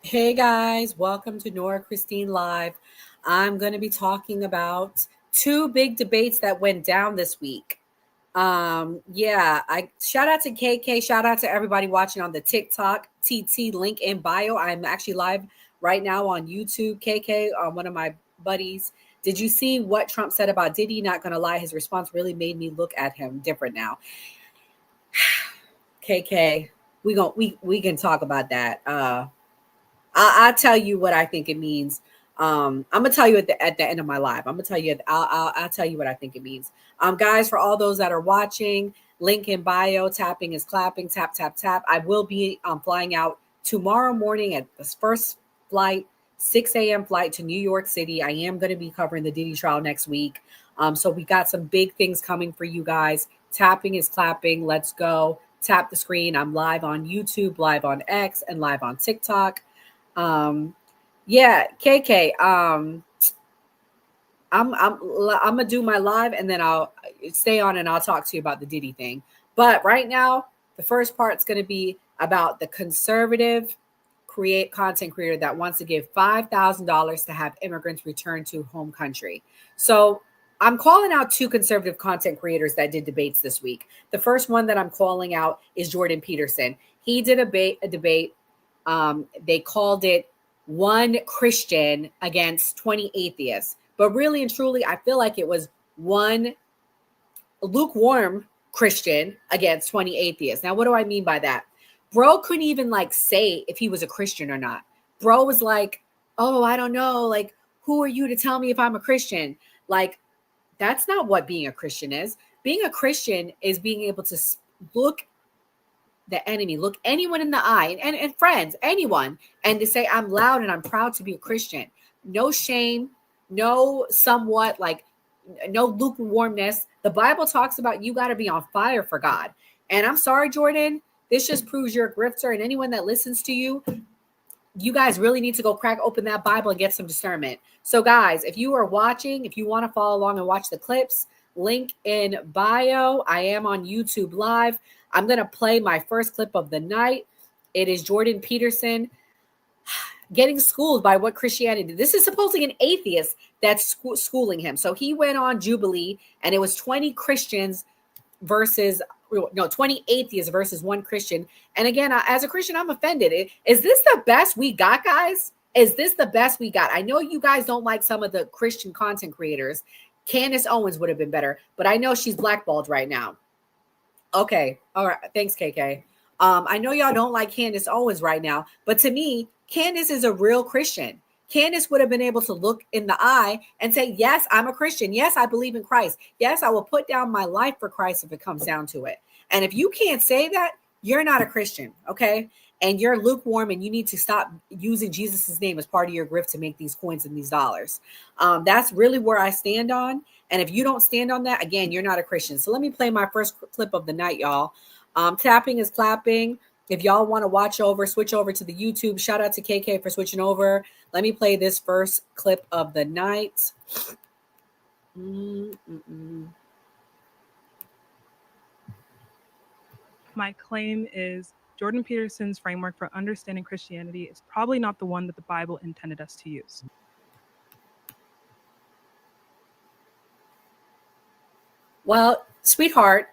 Hey guys, welcome to Nora Christine Live. I'm going to be talking about two big debates that went down this week. I shout out to KK, shout out to everybody watching on the TikTok TT link in bio. I'm actually live right now on YouTube. KK, one of my buddies. Did you see what Trump said about Diddy? Not going to lie, his response really made me look at him different now. KK, we can talk about that. I'll tell you what I think it means. I'm gonna tell you at the end of my live. I'm gonna tell you. I'll tell you what I think it means. Guys, for all those that are watching, link in bio. Tapping is clapping. Tap tap tap. I will be flying out tomorrow morning at this first flight, 6 a.m. flight to New York City. I am going to be covering the Diddy trial next week. So we got some big things coming for you guys. Tapping is clapping. Let's go. Tap the screen. I'm live on YouTube, live on X, and live on TikTok. KK. I'm gonna do my live and then I'll stay on and I'll talk to you about the Diddy thing. But right now, the first part's gonna be about the conservative content creator that wants to give $5,000 to have immigrants return to home country. So I'm calling out two conservative content creators that did debates this week. The first one that I'm calling out is Jordan Peterson. He did a debate. They called it one Christian against 20 atheists. But really and truly, I feel like it was one lukewarm Christian against 20 atheists. Now, what do I mean by that? Bro couldn't even say if he was a Christian or not. Bro was like, oh, I don't know. Like, who are you to tell me if I'm a Christian? Like, that's not what being a Christian is. Being a Christian is being able to look the enemy, look anyone in the eye, and friends, anyone, and to say, I'm loud and I'm proud to be a Christian. No shame, no somewhat, no lukewarmness. The Bible talks about you got to be on fire for God. And I'm sorry, Jordan, this just proves you're a grifter, and anyone that listens to you, you guys really need to go crack open that Bible and get some discernment. So guys, if you are watching, if you want to follow along and watch the clips, link in bio. I am on YouTube live. I'm going to play my first clip of the night. It is Jordan Peterson getting schooled by what Christianity. This is supposedly an atheist that's schooling him. So he went on Jubilee, and it was 20 Christians versus 20 atheists versus one Christian. And again, as a Christian, I'm offended. Is this the best we got, guys? Is this the best we got? I know you guys don't like some of the Christian content creators. Candace Owens would have been better, but I know she's blackballed right now. Okay. All right. Thanks, KK. I know y'all don't like Candace Owens right now, but to me, Candace is a real Christian. Candace would have been able to look in the eye and say, yes, I'm a Christian. Yes, I believe in Christ. Yes, I will put down my life for Christ if it comes down to it. And if you can't say that, you're not a Christian, okay? And you're lukewarm, and you need to stop using Jesus's name as part of your grift to make these coins and these dollars. That's really where I stand on. And if you don't stand on that, again, you're not a Christian. So let me play my first clip of the night, y'all. Tapping is clapping. If y'all want to switch over to the YouTube, shout out to KK for switching over. Let me play this first clip of the night. My claim is Jordan Peterson's framework for understanding Christianity is probably not the one that the Bible intended us to use. Well, sweetheart,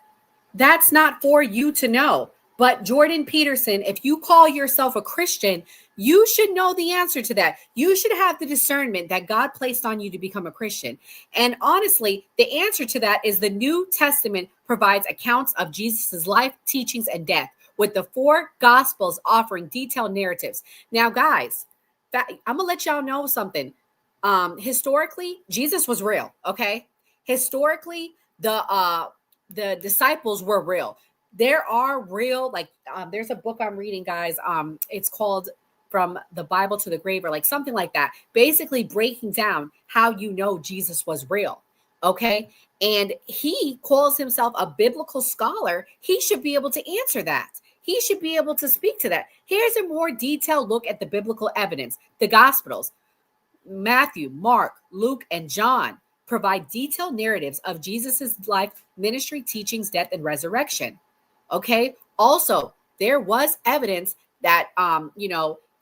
that's not for you to know. But Jordan Peterson, if you call yourself a Christian, you should know the answer to that. You should have the discernment that God placed on you to become a Christian. And honestly, the answer to that is the New Testament provides accounts of Jesus's life, teachings, and death, with the 4 Gospels offering detailed narratives. Now, guys, I'm going to let y'all know something. Historically, Jesus was real, okay? Historically, the disciples were real. There are real, there's a book I'm reading, guys. It's called From the Bible to the Grave, or something like that. Basically breaking down how you know Jesus was real. Okay. And he calls himself a biblical scholar. He should be able to answer that. He should be able to speak to that. Here's a more detailed look at the biblical evidence. The Gospels, Matthew, Mark, Luke, and John provide detailed narratives of Jesus's life, ministry, teachings, death, and resurrection. Okay. Also, there was evidence that,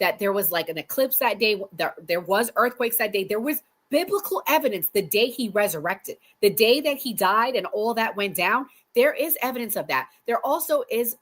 that there was like an eclipse that day. There was earthquakes that day. There was biblical evidence the day he resurrected, the day that he died and all that went down. There is evidence of that. There also is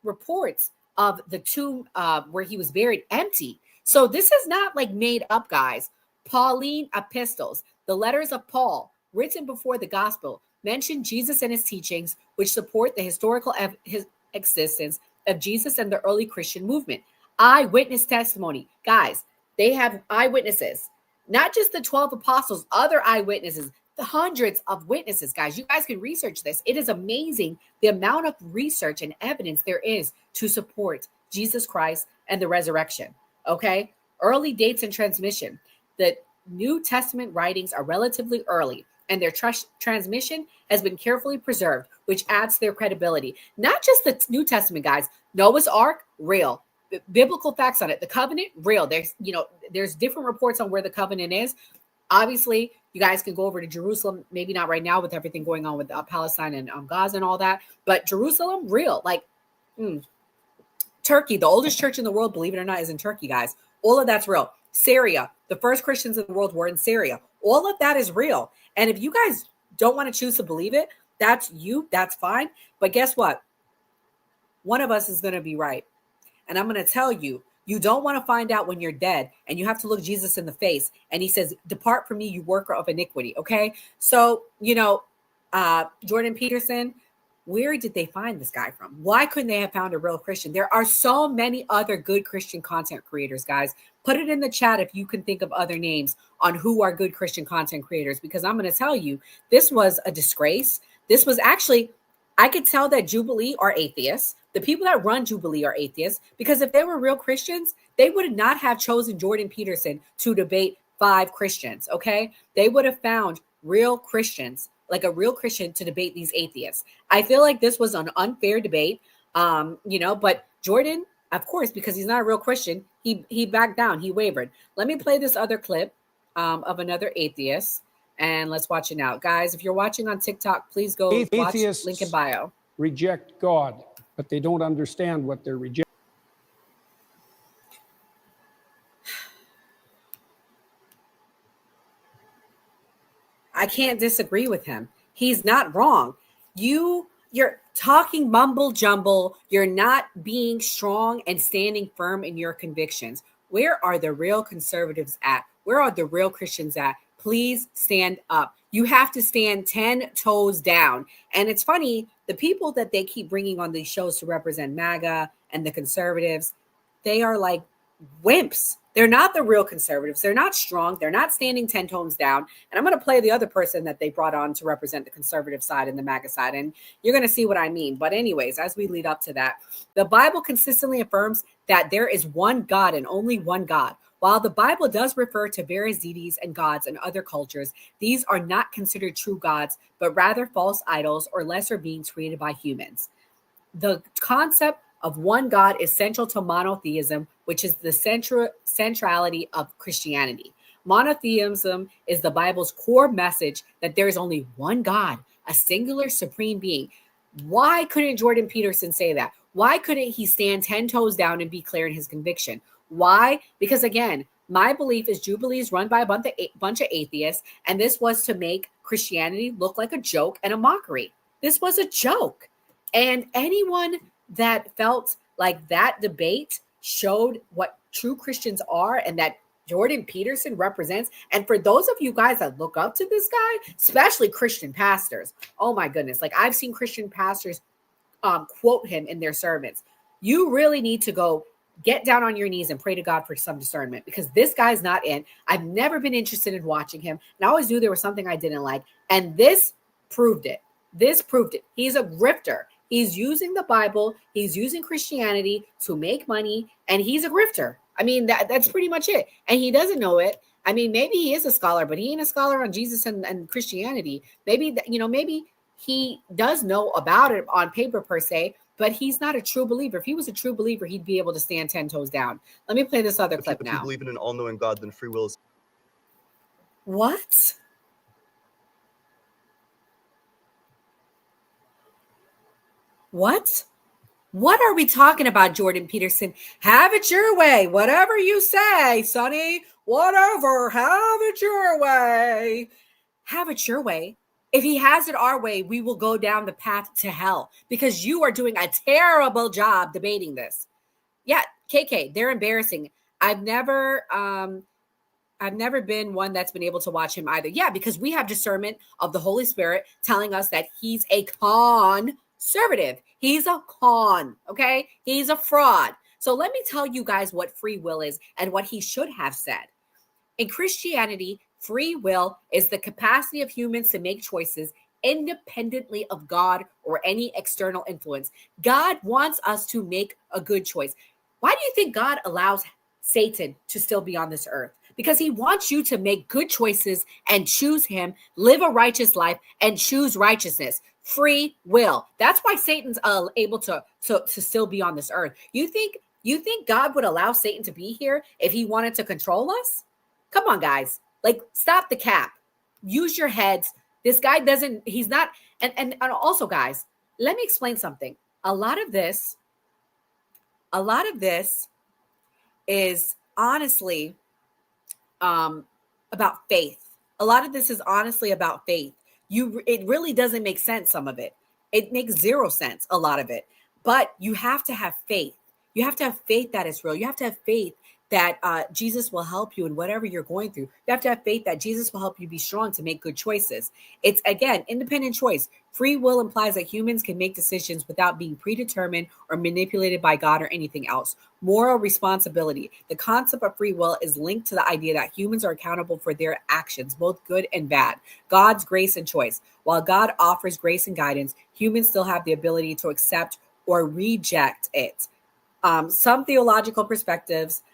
reports of the tomb where he was buried empty. So this is not like made up, guys. Pauline epistles, the letters of Paul, written before the gospel, mention Jesus and his teachings, which support the historical his existence of Jesus and the early Christian movement. Eyewitness testimony. Guys, they have eyewitnesses, not just the 12 apostles, other eyewitnesses, the hundreds of witnesses, guys. You guys can research this. It is amazing the amount of research and evidence there is to support Jesus Christ and the resurrection. Okay. Early dates and transmission. The New Testament writings are relatively early, and their transmission has been carefully preserved, which adds to their credibility. Not just the New Testament, guys. Noah's Ark, real. Biblical facts on it. The covenant, real. There's different reports on where the covenant is. Obviously, you guys can go over to Jerusalem, maybe not right now with everything going on with Palestine and Gaza and all that, but Jerusalem, real. Turkey, the oldest church in the world, believe it or not, is in Turkey, guys. All of that's real. Syria, the first Christians in the world were in Syria. All of that is real. And if you guys don't want to choose to believe it, that's fine. But guess what? One of us is going to be right. And I'm going to tell you, you don't want to find out when you're dead and you have to look Jesus in the face. And he says, depart from me, you worker of iniquity. Okay. So, Jordan Peterson, where did they find this guy from? Why couldn't they have found a real Christian? There are so many other good Christian content creators, guys. Put it in the chat if you can think of other names on who are good Christian content creators, because I'm going to tell you, this was a disgrace. This was actually, I could tell that Jubilee are atheists. The people that run Jubilee are atheists, because if they were real Christians, they would not have chosen Jordan Peterson to debate 5 Christians, okay? They would have found real Christians, like a real Christian, to debate these atheists. I feel like this was an unfair debate, but Jordan, of course, because he's not a real Christian, he backed down, he wavered. Let me play this other clip of another atheist, and let's watch it now. Guys, if you're watching on TikTok, please go watch, link in bio. Reject God, but they don't understand what they're rejecting. I can't disagree with him. He's not wrong. You're talking mumble jumble. You're not being strong and standing firm in your convictions. Where are the real conservatives at? Where are the real Christians at? Please stand up. You have to stand 10 toes down. And it's funny, the people that they keep bringing on these shows to represent MAGA and the conservatives, they are like wimps. They're not the real conservatives. They're not strong. They're not standing 10 toes down. And I'm going to play the other person that they brought on to represent the conservative side and the MAGA side. And you're going to see what I mean. But anyways, as we lead up to that, the Bible consistently affirms that there is one God and only one God. While the Bible does refer to various deities and gods in other cultures, these are not considered true gods, but rather false idols or lesser beings created by humans. The concept of one God is central to monotheism, which is the centrality of Christianity. Monotheism is the Bible's core message that there is only one God, a singular supreme being. Why couldn't Jordan Peterson say that? Why couldn't he stand 10 toes down and be clear in his conviction? Why? Because again, my belief is Jubilee is run by a bunch of atheists, and this was to make Christianity look like a joke and a mockery. This was a joke. And anyone that felt like that debate showed what true Christians are and that Jordan Peterson represents. And for those of you guys that look up to this guy, especially Christian pastors, oh my goodness, like I've seen Christian pastors quote him in their sermons. You really need to go get down on your knees and pray to God for some discernment, because this guy's not in. I've never been interested in watching him. And I always knew there was something I didn't like. And this proved it. This proved it. He's a grifter. He's using the Bible. He's using Christianity to make money. And he's a grifter. I mean, that's pretty much it. And he doesn't know it. I mean, maybe he is a scholar, but he ain't a scholar on Jesus and Christianity. Maybe, maybe he does know about it on paper per se, but he's not a true believer. If he was a true believer, he'd be able to stand 10 toes down. Let me play this other clip now. If you believe in an all-knowing God, then free will is... What? What? What are we talking about, Jordan Peterson? Have it your way. Whatever you say, Sonny. Whatever. Have it your way. Have it your way. If he has it our way, we will go down the path to hell because you are doing a terrible job debating this. Yeah, KK, they're embarrassing. I've never been one that's been able to watch him either. Yeah, because we have discernment of the Holy Spirit telling us that he's a conservative. He's a con, okay? He's a fraud. So let me tell you guys what free will is and what he should have said. In Christianity, free will is the capacity of humans to make choices independently of God or any external influence. God wants us to make a good choice. Why do you think God allows Satan to still be on this earth? Because he wants you to make good choices and choose him, live a righteous life, and choose righteousness. Free will. That's why Satan's able to still be on this earth. You think God would allow Satan to be here if he wanted to control us? Come on, guys. Like, stop the cap. Use your heads. This guy he's not, and also, guys, let me explain something. A lot of this is honestly about faith. A lot of this is honestly about faith. It really doesn't make sense, some of it. It makes zero sense, a lot of it. But you have to have faith. You have to have faith that it's real. You have to have faith that Jesus will help you in whatever you're going through. You have to have faith that Jesus will help you be strong to make good choices. It's, again, independent choice. Free will implies that humans can make decisions without being predetermined or manipulated by God or anything else. Moral responsibility. The concept of free will is linked to the idea that humans are accountable for their actions, both good and bad. God's grace and choice. While God offers grace and guidance, humans still have the ability to accept or reject it. Some theological perspectives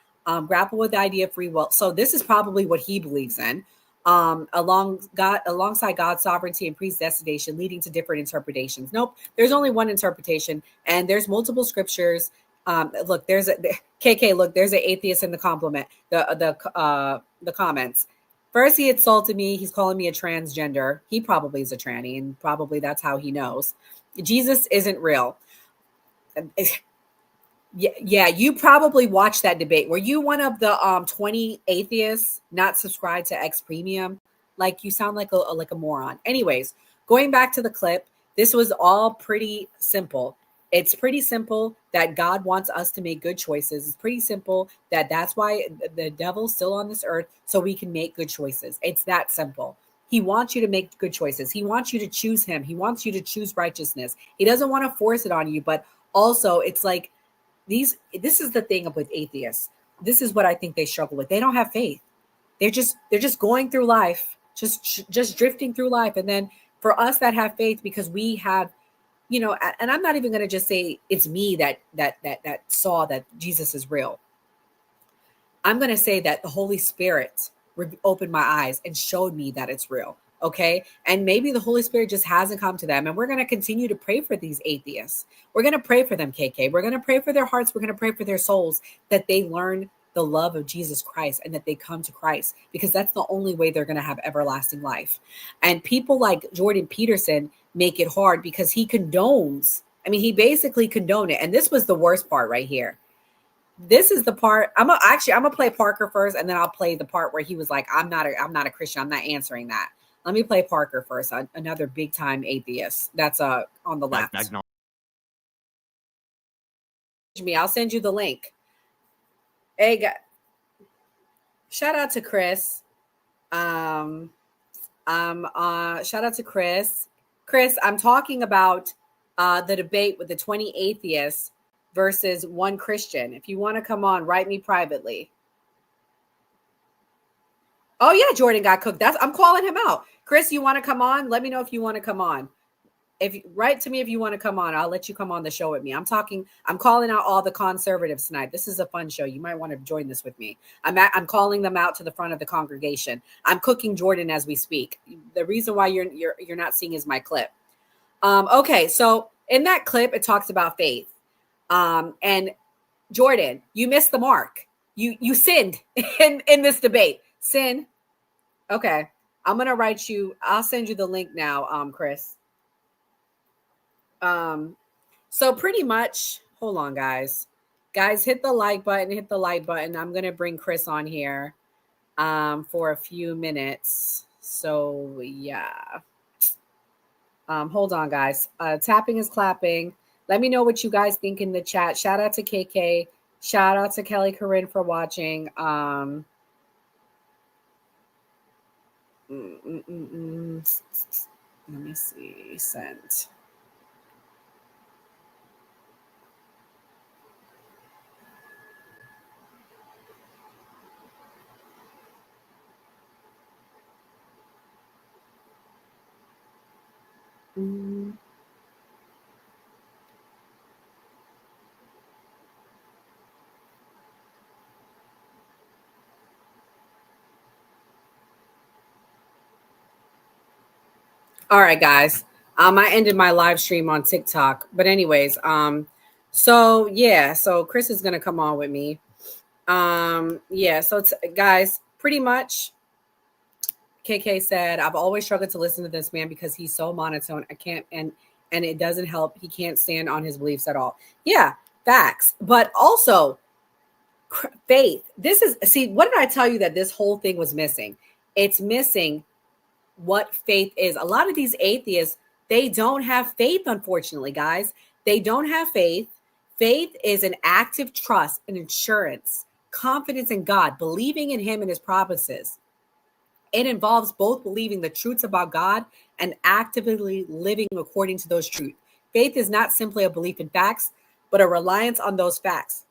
grapple with the idea of free will. So this is probably what he believes in, alongside God's sovereignty and predestination, leading to different interpretations. Nope, there's only one interpretation, and there's multiple scriptures. Look, there's a KK. Look, there's an atheist in the the comments. First, he insulted me. He's calling me a transgender. He probably is a tranny, and probably that's how he knows. Jesus isn't real. Yeah, you probably watched that debate. Were you one of the 20 atheists not subscribed to X Premium? Like, you sound like a moron. Anyways, going back to the clip, this was all pretty simple. It's pretty simple that God wants us to make good choices. It's pretty simple that's why the devil's still on this earth, so we can make good choices. It's that simple. He wants you to make good choices. He wants you to choose him. He wants you to choose righteousness. He doesn't want to force it on you, but also it's like, this is the thing with atheists. This is what I think they struggle with. They don't have faith. They're just going through life, just drifting through life. And then for us that have faith, because we have, and I'm not even going to just say it's me that saw that Jesus is real. I'm going to say that the Holy Spirit opened my eyes and showed me that it's real. Okay. And maybe the Holy Spirit just hasn't come to them. And we're going to continue to pray for these atheists. We're going to pray for them, KK. We're going to pray for their hearts. We're going to pray for their souls, that they learn the love of Jesus Christ and that they come to Christ, because that's the only way they're going to have everlasting life. And people like Jordan Peterson make it hard because he condones. I mean, he basically condoned it. And this was the worst part right here. This is the part I'm gonna play Parker first, and then I'll play the part where he was like, I'm not a Christian. I'm not answering that. Let me play Parker first, another big time atheist. That's on the left. I'll send you the link. Hey, shout out to Chris. Shout out to Chris. Chris, I'm talking about the debate with the 20 atheists versus one Christian. If you want to come on, write me privately. Oh yeah, Jordan got cooked. I'm calling him out. Chris, you want to come on? Let me know if you want to come on. Write to me if you want to come on. I'll let you come on the show with me. I'm calling out all the conservatives tonight. This is a fun show. You might want to join this with me. I'm calling them out to the front of the congregation. I'm cooking Jordan as we speak. The reason why you're not seeing is my clip. Okay, so in that clip, it talks about faith. And Jordan, you missed the mark. You sinned in this debate. Sin. Okay. I'm going to write you. I'll send you the link now, Chris. So pretty much, hold on, guys. Guys, hit the like button. Hit the like button. I'm gonna bring Chris on here for a few minutes. So yeah. Hold on, guys. Tapping is clapping. Let me know what you guys think in the chat. Shout out to KK. Shout out to Kelly Corinne for watching. Let me see. Sent. All right, guys. I ended my live stream on TikTok, but anyways, so yeah, so Chris is gonna come on with me. Yeah, so guys, pretty much, KK said, I've always struggled to listen to this man because he's so monotone. I can't, and it doesn't help. He can't stand on his beliefs at all. Yeah, facts. But also, faith. This is, see, what did I tell you that this whole thing was missing? It's missing what faith is. A lot of these atheists, they don't have faith, unfortunately, guys. They don't have faith. Faith is an active trust, an assurance, confidence in God, believing in him and his promises. It involves both believing the truths about God and actively living according to those truths. Faith is not simply a belief in facts, but a reliance on those facts,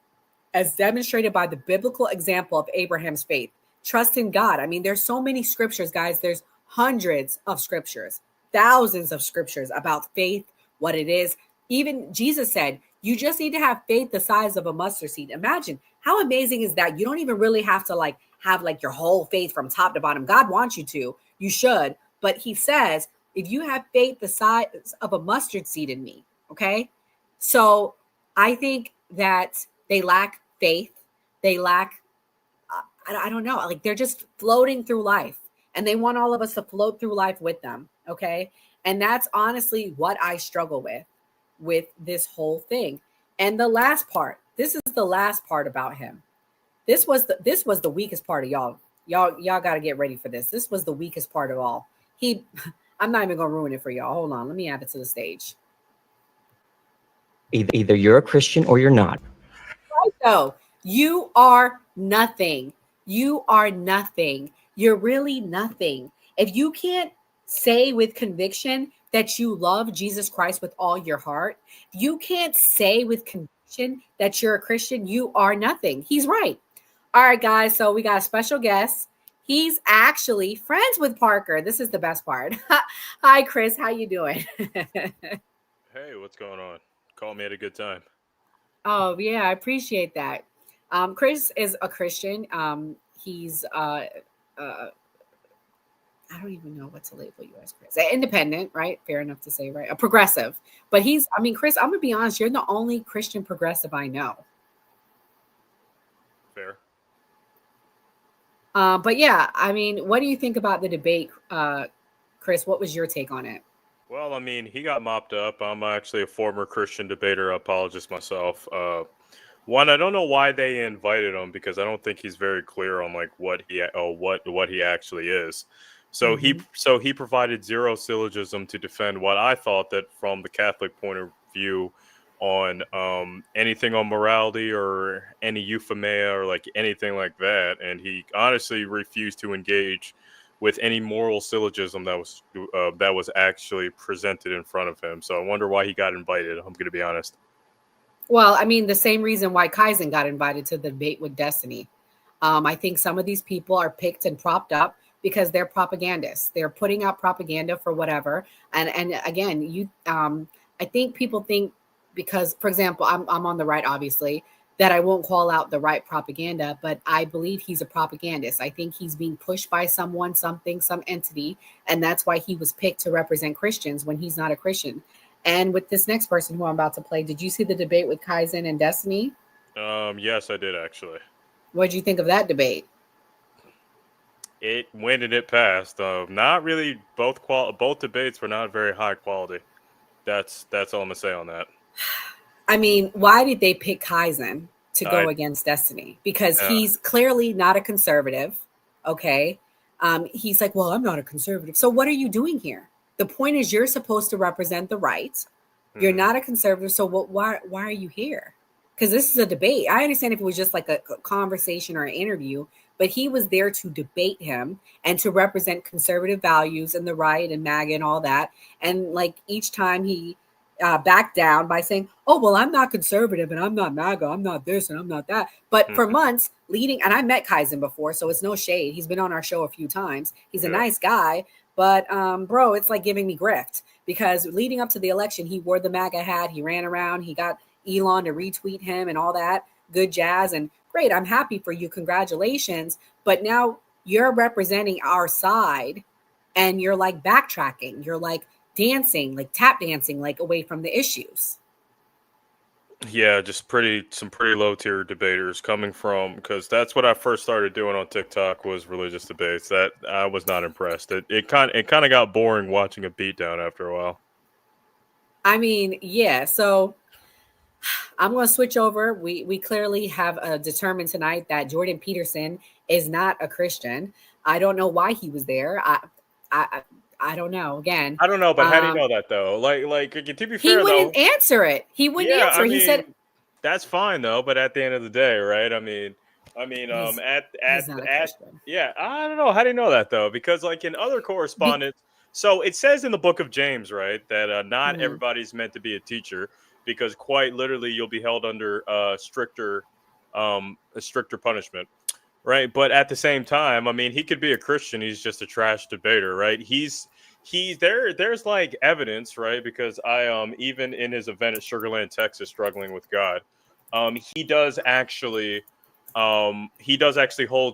as demonstrated by the biblical example of Abraham's faith. Trust in God. I mean, there's so many scriptures, guys. There's hundreds of scriptures, thousands of scriptures about faith, what it is. Even Jesus said, you just need to have faith the size of a mustard seed. Imagine how amazing is that? You don't even really have to have your whole faith from top to bottom. God wants you to, you should, but he says, if you have faith the size of a mustard seed in me, okay? So I think that they lack faith. They lack, I don't know, they're just floating through life, and they want all of us to float through life with them, okay? And that's honestly what I struggle with this whole thing. And the last part, this is the last part about him. This was the weakest part of y'all. Y'all got to get ready for this. This was the weakest part of all. I'm not even going to ruin it for y'all. Hold on. Let me add it to the stage. Either you're a Christian or you're not. Right, though. You are nothing. You are nothing. You're really nothing. If you can't say with conviction that you love Jesus Christ with all your heart, if you can't say with conviction that you're a Christian, you are nothing. He's right. All right, guys. So we got a special guest. He's actually friends with Parker. This is the best part. Hi, Chris. How you doing? Hey, what's going on? Call me at a good time. Oh, yeah, I appreciate that. Chris is a Christian. He's I don't even know what to label you as, Chris. Independent, right? Fair enough to say, right? A progressive. But Chris, I'm gonna be honest, you're the only Christian progressive I know. Fair. But yeah, what do you think about the debate, Chris? What was your take on it? Well, he got mopped up. I'm actually a former Christian debater, apologist myself. One, I don't know why they invited him, because I don't think he's very clear on what he actually is. So he provided zero syllogism to defend what I thought that from the Catholic point of view on anything on morality or any euphemia or anything like that, and he honestly refused to engage with any moral syllogism that was actually presented in front of him. So I wonder why he got invited. I'm going to be honest. Well, the same reason why Kaizen got invited to the debate with Destiny. I think some of these people are picked and propped up because they're propagandists. They're putting out propaganda for whatever. And again, I think people think because, for example, I'm on the right, obviously, that I won't call out the right propaganda, but I believe he's a propagandist. I think he's being pushed by someone, something, some entity, and that's why he was picked to represent Christians when he's not a Christian. And with this next person who I'm about to play, did you see the debate with Kaizen and Destiny? Yes, I did actually. What did you think of that debate? It went and it passed. Not really. Both debates were not very high quality. That's all I'm gonna say on that. I mean, why did they pick Kaizen to go I against Destiny? Because uh, he's clearly not a conservative. Okay. He's like, well, I'm not a conservative. So what are you doing here? The point is you're supposed to represent the right. You're mhm. not a conservative. So why are you here? Because this is a debate. I understand if it was just like a conversation or an interview, but he was there to debate him and to represent conservative values and the right and MAGA and all that. And like each time he backed down by saying, oh, well, I'm not conservative and I'm not MAGA. I'm not this and I'm not that. But for Mhm. months leading, and I met Kaizen before, so it's no shade. He's been on our show a few times. He's a Yeah. nice guy. But bro, it's like giving me grift because leading up to the election, he wore the MAGA hat. He ran around. He got Elon to retweet him and all that good jazz. And great, I'm happy for you. Congratulations. But now you're representing our side and you're like backtracking. You're like dancing, like tap dancing, like away from the issues. Yeah, just some pretty low tier debaters coming from, because that's what I first started doing on TikTok was religious debates. That I was not impressed. It kind of got boring watching a beatdown after a while. I mean, yeah. So I'm going to switch over. We clearly have determined tonight that Jordan Peterson is not a Christian. I don't know why he was there. I I don't know. Again, I don't know, but how do you know that though? Like to be he fair wouldn't though, answer it. He wouldn't yeah, I answer. He said mean that's fine though. But at the end of the day, right? he's at not a at Christian. yeah, I don't know. How do you know that though? Because like in other Be- correspondence, so it says in the book of James, right, that not Mhm. everybody's meant to be a teacher because quite literally you'll be held under a stricter punishment. Right, but at the same time, I mean, he could be a Christian. He's just a trash debater, right? He's there. There's like evidence, right? Because I even in his event at Sugarland, Texas, struggling with God, he does actually hold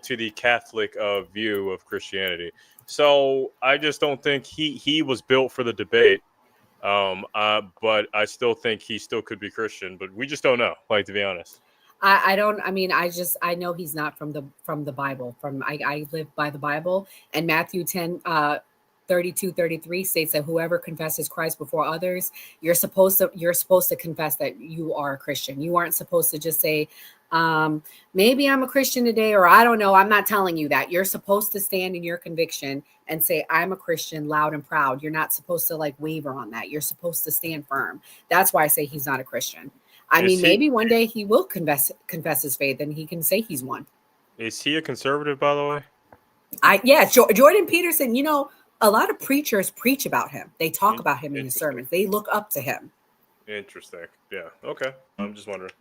to the Catholic view of Christianity. So I just don't think he was built for the debate. But I still think he still could be Christian, but we just don't know. Like to be honest. I don't. I mean, I know he's not from the Bible. I live by the Bible, and Matthew 10, 32, 33 states that whoever confesses Christ before others, you're supposed to confess that you are a Christian. You aren't supposed to just say, maybe I'm a Christian today, or I don't know. I'm not telling you that. You're supposed to stand in your conviction and say, I'm a Christian, loud and proud. You're not supposed to like waver on that. You're supposed to stand firm. That's why I say he's not a Christian. I Is mean, he maybe one day he will confess his faith and he can say he's one. is he a conservative, by the way? Jordan Peterson, a lot of preachers preach about him. They talk about him in his Interesting. sermons. They look up to him. Interesting. Yeah. Okay. I'm just wondering.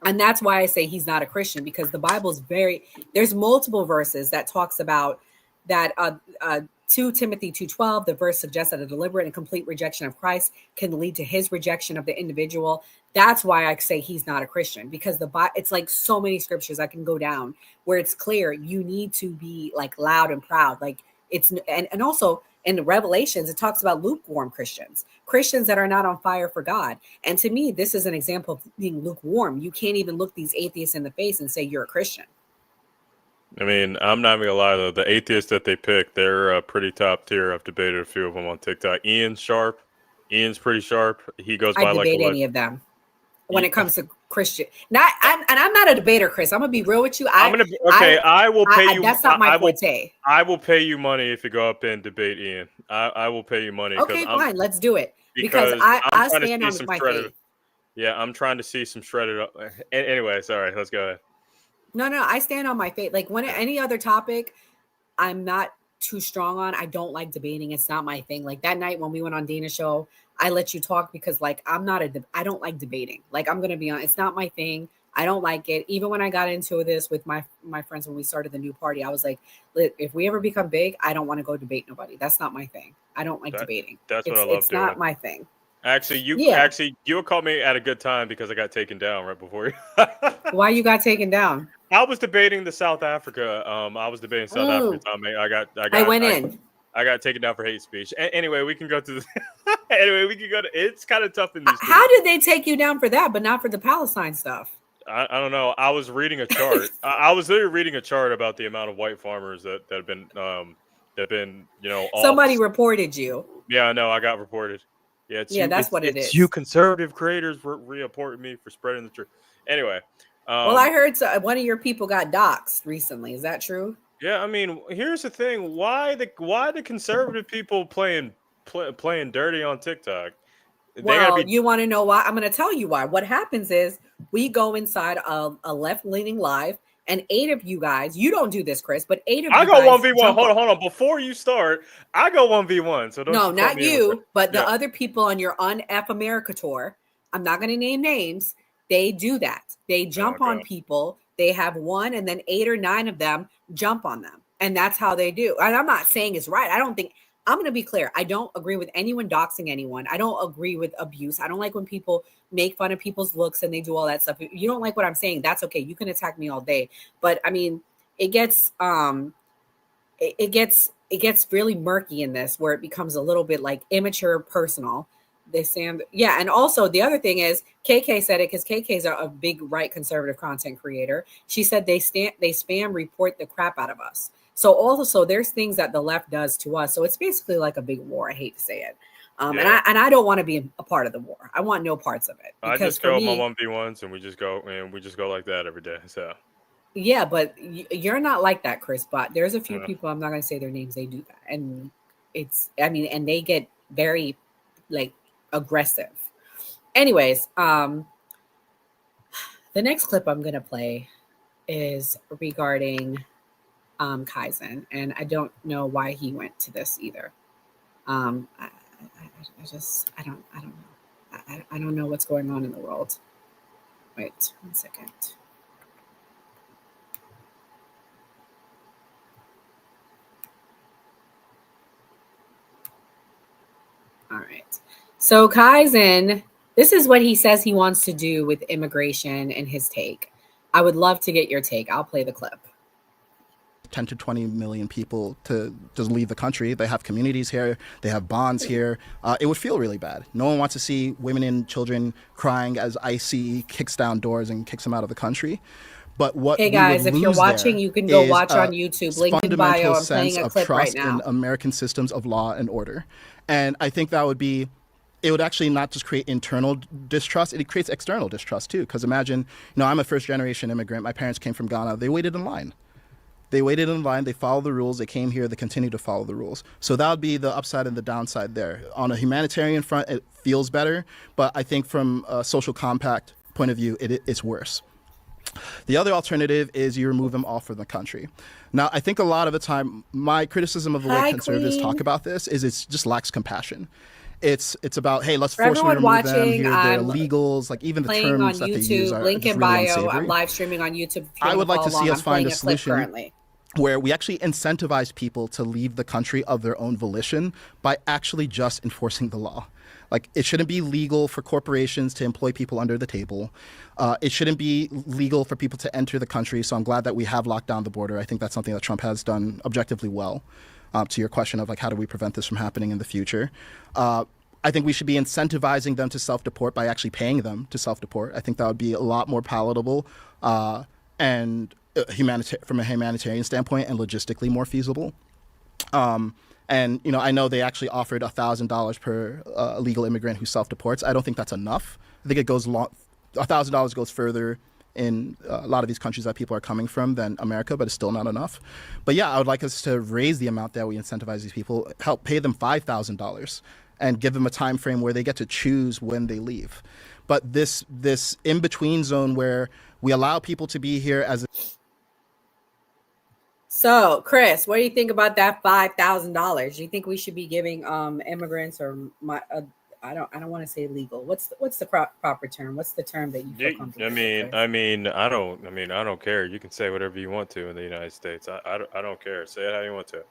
And that's why I say he's not a Christian, because the Bible's there's multiple verses that talks about that 2 Timothy 2:12, the verse suggests that a deliberate and complete rejection of Christ can lead to his rejection of the individual. That's why I say he's not a Christian, because it's like so many scriptures I can go down where it's clear you need to be like loud and proud. Like and also in the Revelations, it talks about lukewarm Christians that are not on fire for God. And to me, this is an example of being lukewarm. You can't even look these atheists in the face and say you're a Christian. I mean, I'm not even gonna lie though. The atheists that they pick, they're pretty top tier. I've debated a few of them on TikTok. Ian's sharp. Ian's pretty sharp. He goes I by like debate a any of them when it comes to Christian. I'm not a debater, Chris. I'm gonna be real with you. I will pay you. That's not my forte. I will pay you money if you go up and debate Ian. I will pay you money. Okay, fine. Let's do it. Because Because I I'm trying to stand see on some my shredded. faith. Yeah, I'm trying to see some shredded. Anyway, sorry. Let's go ahead. No, I stand on my faith. Like when any other topic, I'm not too strong on. I don't like debating. It's not my thing. Like that night when we went on Dana's show, I let you talk because like I don't like debating. Like I'm gonna be honest, it's not my thing. I don't like it. Even when I got into this with my friends when we started the new party, I was like, if we ever become big, I don't want to go debate nobody. That's not my thing. I don't like debating. That's what I love doing. It's not my thing. Actually, you called me at a good time because I got taken down right before you. Why you got taken down? I was debating the South Africa. I was debating South Africa. I went in. I got taken down for hate speech. Anyway, we can go to anyway, we can go to. It's kind of tough in these. How did they take you down for that, but not for the Palestine stuff? I don't know. I was reading a chart. I was literally reading a chart about the amount of white farmers that have been off. Somebody reported you. Yeah, I know. I got reported. Yeah, it's Yeah, you. that's what it It's is. you conservative creators reporting me for spreading the truth. Anyway, Well, I heard one of your people got doxxed recently. Is that true? yeah, I mean, here's the thing: why the conservative people playing dirty on TikTok? They gotta Well, be. you want to know why? I'm going to tell you why. What happens is we go inside a left-leaning live, and 8 of you guys, you don't do this, Chris, but 8 of I you go guys 1v1. jump Hold up. on. Before you start, I go 1v1. So don't No, you call not me a you, but the yeah. other people on your Un-F America tour. I'm not going to name names. They do that. They jump on people. They have 1 and then 8 or 9 of them jump on them. And that's how they do. And I'm not saying it's right. I'm going to be clear. I don't agree with anyone doxing anyone. I don't agree with abuse. I don't like when people make fun of people's looks and they do all that stuff. If you don't like what I'm saying, that's okay. You can attack me all day. But I mean, it gets really murky in this, where it becomes a little bit like immature personal. They say, yeah. And also the other thing is KK said it, because KK's a big right conservative content creator. She said they spam report the crap out of us. So also there's things that the left does to us. So it's basically like a big war. I hate to say it. And I don't want to be a part of the war. I want no parts of it. I just go my 1v1s and we just go like that every day. So yeah, but you're not like that, Chris. But there's a few people, I'm not going to say their names, they do that. And and they get very like aggressive. Anyways, the next clip I'm going to play is regarding Kaizen. And I don't know why he went to this either. I don't know. I don't know what's going on in the world. Wait 1 second. All right. So Kaizen, this is what he says he wants to do with immigration and his take. I would love to get your take. I'll play the clip. 10 to 20 million people to just leave the country. They have communities here. They have bonds here. It would feel really bad. No one wants to see women and children crying as ICE kicks down doors and kicks them out of the country. But what hey guys, if you're watching, you can go watch on YouTube. Link in bio. I'm playing a clip right now. In American systems of law and order. And I think that it would actually not just create internal distrust, it creates external distrust too. Because imagine, I'm a first generation immigrant. My parents came from Ghana. They waited in line. They followed the rules, they came here, they continue to follow the rules. So that would be the upside and the downside there. On a humanitarian front, it feels better, but I think from a social compact point of view, it's worse. The other alternative is you remove them all from the country. Now, I think a lot of the time, my criticism of the way conservatives talk about this is it just lacks compassion. It's about, hey, let's forcibly remove them. Here, they're illegals. Like even the terms that they use are link just in really bio. unsavory. I'm live streaming on YouTube. I would like to see us find a solution where we actually incentivize people to leave the country of their own volition by actually just enforcing the law. Like, it shouldn't be legal for corporations to employ people under the table. It shouldn't be legal for people to enter the country. So I'm glad that we have locked down the border. I think that's something that Trump has done objectively well. To your question of, like, how do we prevent this from happening in the future? I think we should be incentivizing them to self-deport by actually paying them to self-deport. I think that would be a lot more palatable and from a humanitarian standpoint and logistically more feasible. And, I know they actually offered $1,000 per illegal immigrant who self-deports. I don't think that's enough. I think it goes $1,000 goes further in a lot of these countries that people are coming from than America, but it's still not enough. But yeah, I would like us to raise the amount that we incentivize these people, help pay them $5,000 and give them a time frame where they get to choose when they leave. But this in-between zone where we allow people to be here as So, Chris, what do you think about that $5,000? Do you think we should be giving immigrants or I don't want to say legal. What's the proper term? What's the term that you feel comfortable with? I don't care. You can say whatever you want to in the United States. I don't care. Say it how you want to.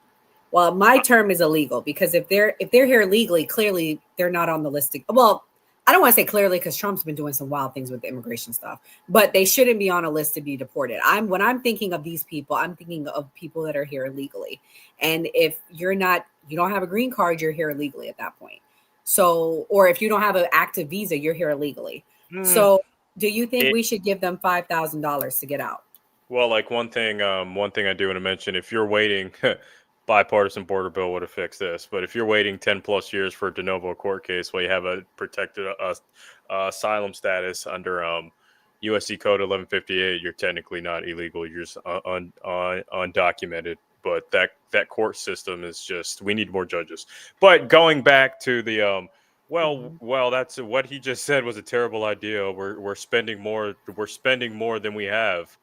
Well, my term is illegal, because if they're here legally, clearly they're not on the list. Well, I don't want to say clearly, because Trump's been doing some wild things with the immigration stuff, but they shouldn't be on a list to be deported. When I'm thinking of these people, I'm thinking of people that are here illegally. And if you don't have a green card, you're here illegally at that point. So, or if you don't have an active visa, you're here illegally. So do you think we should give them $5,000 to get out? Well, like one thing I do want to mention, if you're waiting, bipartisan border bill would have fixed this. But if you're waiting 10 plus years for a de novo court case while you have a protected asylum status under USC Code 1158, you're technically not illegal. You're just undocumented. But that court system is just, we need more judges. But going back to the well, that's what he just said was a terrible idea. We're spending more than we have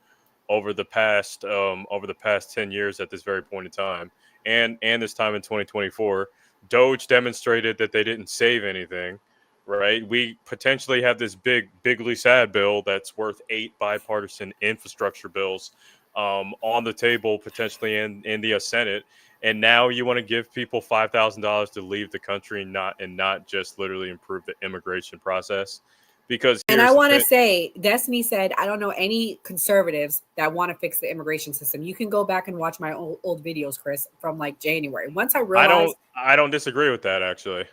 over the past 10 years at this very point in time, and this time in 2024. Doge demonstrated that they didn't save anything, right? We potentially have this bigly sad bill that's worth 8 bipartisan infrastructure bills on the table, potentially in the Senate, and now you want to give people $5,000 to leave the country and not just literally improve the immigration process. Because and I want to say, Destiny said, I don't know any conservatives that want to fix the immigration system. You can go back and watch my old videos, Chris, from like January. Once I realized, I don't disagree with that, actually.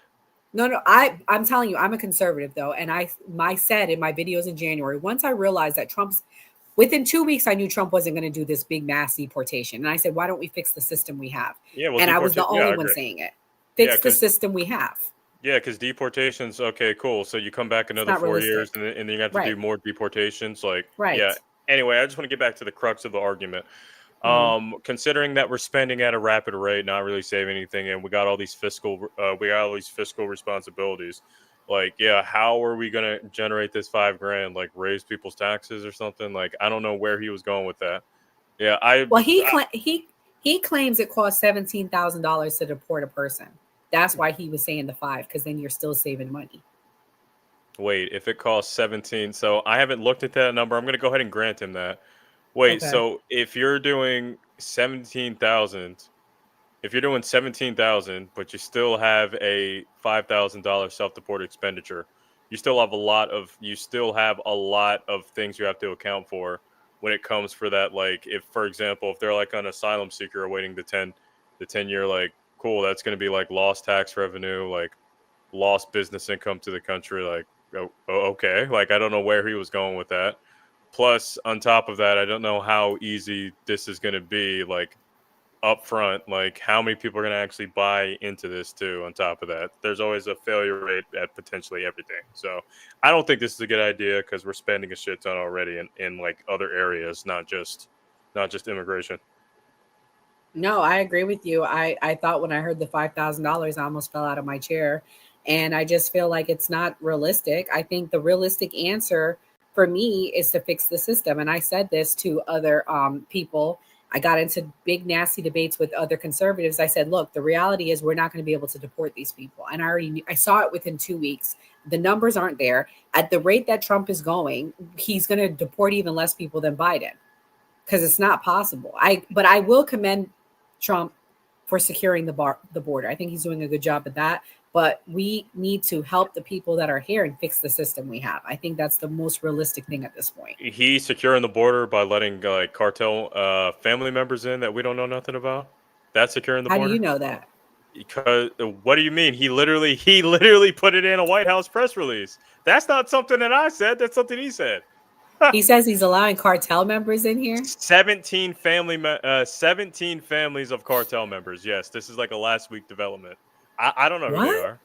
No, I'm telling you, I'm a conservative though, and I said in my videos in January, once I realized that within 2 weeks, I knew Trump wasn't going to do this big mass deportation, and I said, why don't we fix the system we have? Yeah, well, and I was the only one saying it. Fix the system we have. Yeah, because deportations, okay, cool. So you come back another 4 years, and then you have to do more deportations. Yeah. Anyway, I just want to get back to the crux of the argument. Considering that we're spending at a rapid rate, not really saving anything, and we got all these fiscal responsibilities. How are we gonna generate this $5,000? Like, raise people's taxes or something? Like, I don't know where he was going with that. Yeah, he claims it costs $17,000 to deport a person. That's why he was saying the 5, because then you're still saving money. Wait, if it costs 17, so I haven't looked at that number. I'm going to go ahead and grant him that. Wait, okay. So if you're doing 17,000, but you still have a $5,000 self-deport expenditure, you still have a lot of things you have to account for when it comes for that. Like, if, for example, if they're like an asylum seeker awaiting the 10 year, like, cool, that's going to be like lost tax revenue, like lost business income to the country. Like, okay, like, I don't know where he was going with that. Plus, on top of that, I don't know how easy this is going to be, like, up front. Like, how many people are going to actually buy into this too? On top of that, there's always a failure rate at potentially everything. So I don't think this is a good idea, because we're spending a shit ton already in like other areas, not just immigration. No, I agree with you. I thought when I heard the $5,000, I almost fell out of my chair. And I just feel like it's not realistic. I think the realistic answer for me is to fix the system. And I said this to other people. I got into big, nasty debates with other conservatives. I said, look, the reality is we're not going to be able to deport these people. And I saw it within 2 weeks. The numbers aren't there. At the rate that Trump is going, he's going to deport even less people than Biden, because it's not possible. But I will commend Trump for securing the border. I think he's doing a good job at that. But we need to help the people that are here and fix the system we have. I think that's the most realistic thing at this point. He's securing the border by letting like cartel family members in that we don't know nothing about. That's securing the border. How do you know that? Because what do you mean? He literally put it in a White House press release. That's not something that I said. That's something he said. He says he's allowing cartel members in here. 17 families of cartel members. Yes, this is like a last week development. I don't know who they are.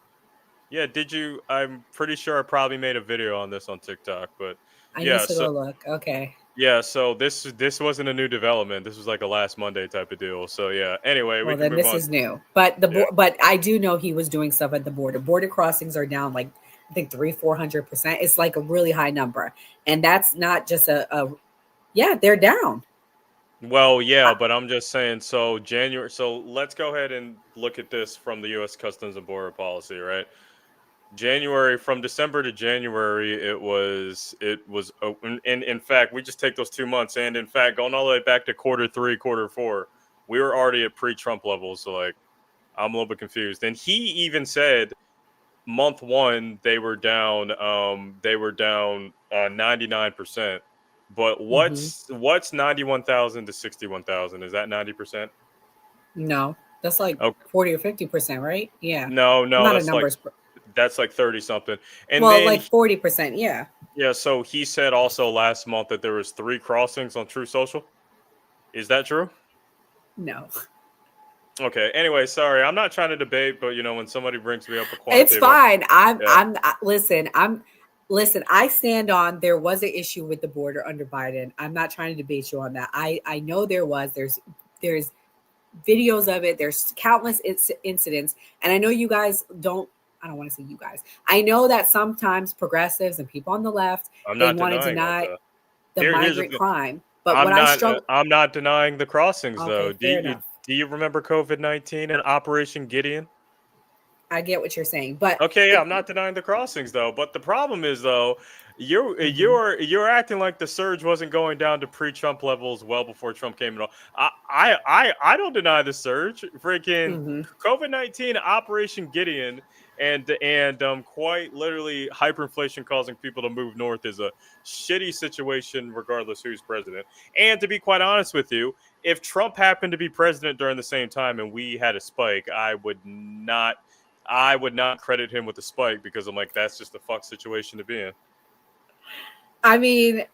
Yeah, did you? I'm pretty sure I probably made a video on this on TikTok, but I need to go look. Okay. Yeah, so this wasn't a new development. This was like a last Monday type of deal. So yeah. Anyway, well, then this is new. But but I do know he was doing stuff at the border. Border crossings are down like I think 300-400%. It's like a really high number, and that's not just they're down. Well, yeah, but I'm just saying. So January. So let's go ahead and look at this from the U.S. Customs and Border Policy, right? From December to January, it was, and in fact, we just take those 2 months, and in fact, going all the way back to quarter 3, quarter 4, we were already at pre-Trump levels. So like, I'm a little bit confused. And he even said, month 1, they were down 99%. But what's 91,000 to 61,000? Is that 90%? No, that's like 40 or 50%, right? Yeah. No, that's like 30 something. And well, like 40%, yeah. Yeah, so he said also last month that there was 3 crossings on True Social. Is that true? No. Okay. Anyway, sorry. I'm not trying to debate, but when somebody brings me up a quantitative, it's fine. Yeah. Listen, I stand on there was an issue with the border under Biden. I'm not trying to debate you on that. I know there's videos of it. There's countless incidents. And I know you guys I don't want to say you guys. I know that sometimes progressives and people on the left, I'm they not want to denying that, deny though. the Here's the migrant thing. crime. But what I struggle. I'm not denying the crossings, though. Okay, fair enough. Do you remember COVID-19 and Operation Gideon? I get what you're saying, but Okay, yeah, I'm not denying the crossings, though. But the problem is, though, you're acting like the surge wasn't going down to pre-Trump levels well before Trump came in. I don't deny the surge. Freaking COVID-19, Operation Gideon, and quite literally hyperinflation causing people to move north is a shitty situation, regardless who's president. And to be quite honest with you, if Trump happened to be president during the same time and we had a spike, I would not credit him with the spike, because I'm like, that's just a fuck situation to be in. I mean,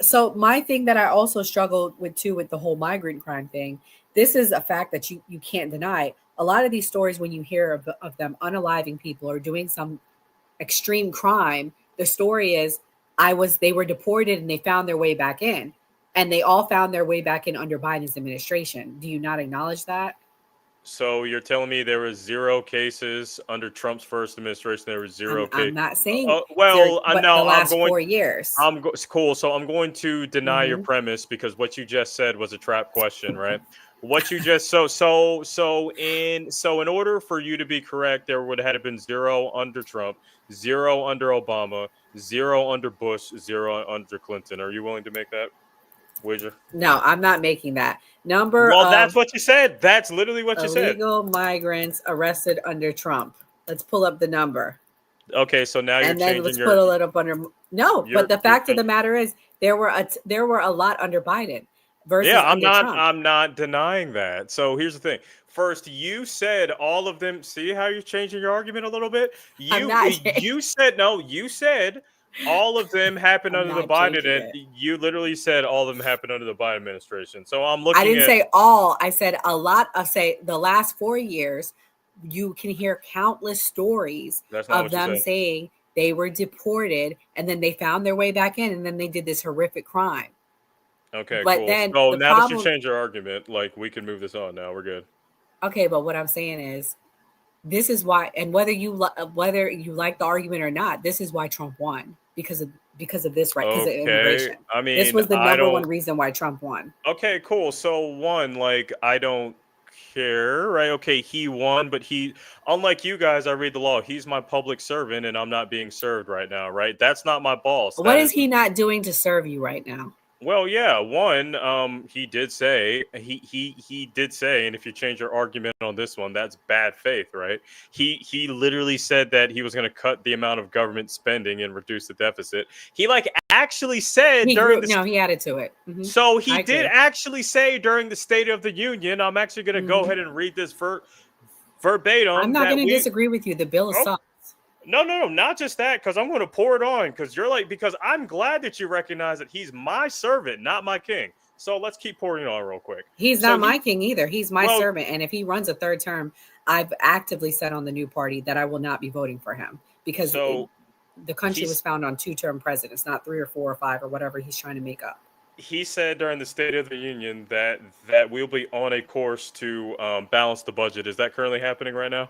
so my thing that I also struggled with too, with the whole migrant crime thing, this is a fact that you can't deny. A lot of these stories, when you hear of them unaliving people or doing some extreme crime, the story is they were deported and they found their way back in, and they all found their way back in under Biden's administration. Do you not acknowledge that? So you're telling me there was 0 cases under Trump's first administration? There was 0 cases. I'm not saying. Well, the last 4 years. Cool. So I'm going to deny your premise, because what you just said was a trap question, right? What you just so in order for you to be correct, there would have been 0 under Trump, 0 under Obama, 0 under Bush, 0 under Clinton. Are you willing to make that wager? No, I'm not making that number. Well, that's what you said. That's literally what you said. Illegal migrants arrested under Trump. Let's pull up the number. Okay, so now you're changing let's put it up under. No, but the fact of the matter is, there were a lot under Biden versus under Trump. I'm not denying that. So here's the thing. First, you said all of them. See how you're changing your argument a little bit? You said all of them happened under the Biden, and you literally said all of them happened under the Biden administration. So I'm looking. I didn't say all. I said a lot of. Say the last 4 years, you can hear countless stories of them saying they were deported and then they found their way back in, and then they did this horrific crime. Okay, but cool. Then so now that you changed your argument, like, we can move this on now. We're good. Okay, but what I'm saying is, this is why, and whether you like the argument or not, this is why Trump won, because of this, right? Because of immigration. I mean, this was the number one reason why Trump won. Okay, cool. So one, like, I don't care, right? Okay, he won, but unlike you guys, I read the law. He's my public servant, and I'm not being served right now, right? That's not my boss. What is he not doing to serve you right now? Well, yeah, one, he did say, he did say, and if you change your argument on this one, that's bad faith, right? He literally said that he was going to cut the amount of government spending and reduce the deficit. He actually said he added to it. Mm-hmm. So he did actually say during the State of the Union, I'm actually going to go ahead and read this verbatim. I'm not going to disagree with you. The bill sucks. No, not just that, because I'm going to pour it on, because I'm glad that you recognize that he's my servant, not my king. So let's keep pouring it on real quick. He's not my king either. He's my servant. And if he runs a third term, I've actively said on the new party that I will not be voting for him, because the country was found on 2-term presidents, not 3 or 4 or 5 or whatever he's trying to make up. He said during the State of the Union that we'll be on a course to balance the budget. Is that currently happening right now?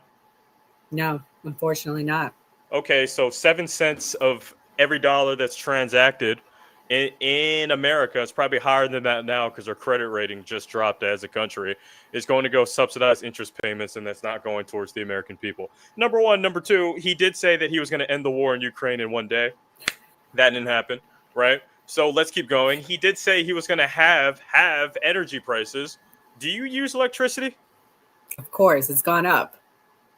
No, unfortunately not. Okay, so 7 cents of every dollar that's transacted in America, it's probably higher than that now because our credit rating just dropped as a country, is going to go subsidize interest payments, and that's not going towards the American people. Number one. Number two, he did say that he was going to end the war in Ukraine in one day. That didn't happen, right? So let's keep going. He did say he was going to have energy prices. Do you use electricity? Of course, it's gone up.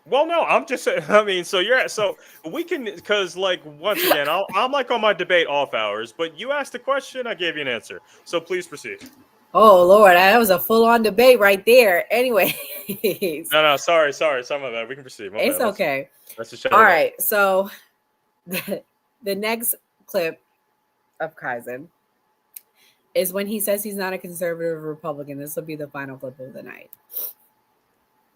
Well, no, I'm just saying, so we can, because, like, once again, I'm like on my debate off hours, but you asked a question, I gave you an answer. So please proceed. Oh, Lord, that was a full-on debate right there. Anyway. No, sorry about that. We can proceed. It's okay. Let's just all right, so the next clip of Kaizen. is when he says he's not a conservative Republican. This will be the final clip of the night.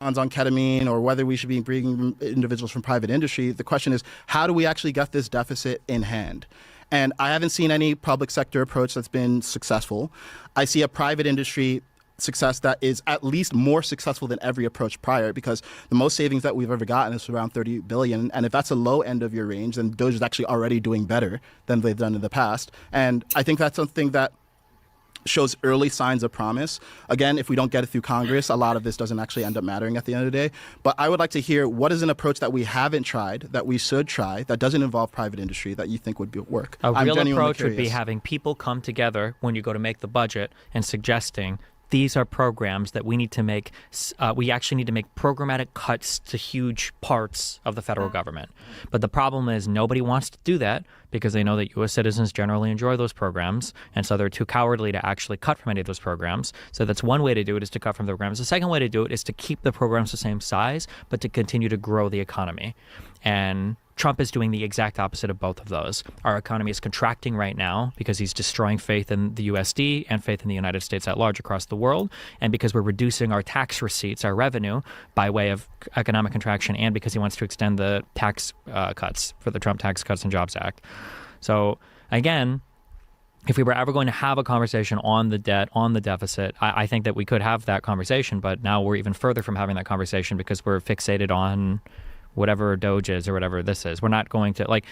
On ketamine, or whether we should be bringing individuals from private industry. The question is, how do we actually get this deficit in hand? And I haven't seen any public sector approach that's been successful. I see a private industry success that is at least more successful than every approach prior, because the most savings that we've ever gotten is around 30 billion. And if that's a low end of your range, then Doge is actually already doing better than they've done in the past. And I think that's something that shows early signs of promise. Again, if we don't get it through Congress, a lot of this doesn't actually end up mattering at the end of the day. But I would like to hear, what is an approach that we haven't tried, that we should try, that doesn't involve private industry, that you think would work? A real approach would be having people come together when you go to make the budget and suggesting these are programs that we need to make. We actually need to make programmatic cuts to huge parts of the federal government. But the problem is nobody wants to do that because they know that U.S. citizens generally enjoy those programs. And so they're too cowardly to actually cut from any of those programs. So that's one way to do it, is to cut from the programs. The second way to do it is to keep the programs the same size, but to continue to grow the economy. And Trump is doing the exact opposite of both of those. Our economy is contracting right now because he's destroying faith in the USD and faith in the United States at large across the world, and because we're reducing our tax receipts, our revenue, by way of economic contraction, and because he wants to extend the tax cuts for the Trump Tax Cuts and Jobs Act. So again, if we were ever going to have a conversation on the debt, on the deficit, I think that we could have that conversation, but now we're even further from having that conversation because we're fixated on whatever Doge is or whatever this is. We're not going to, like,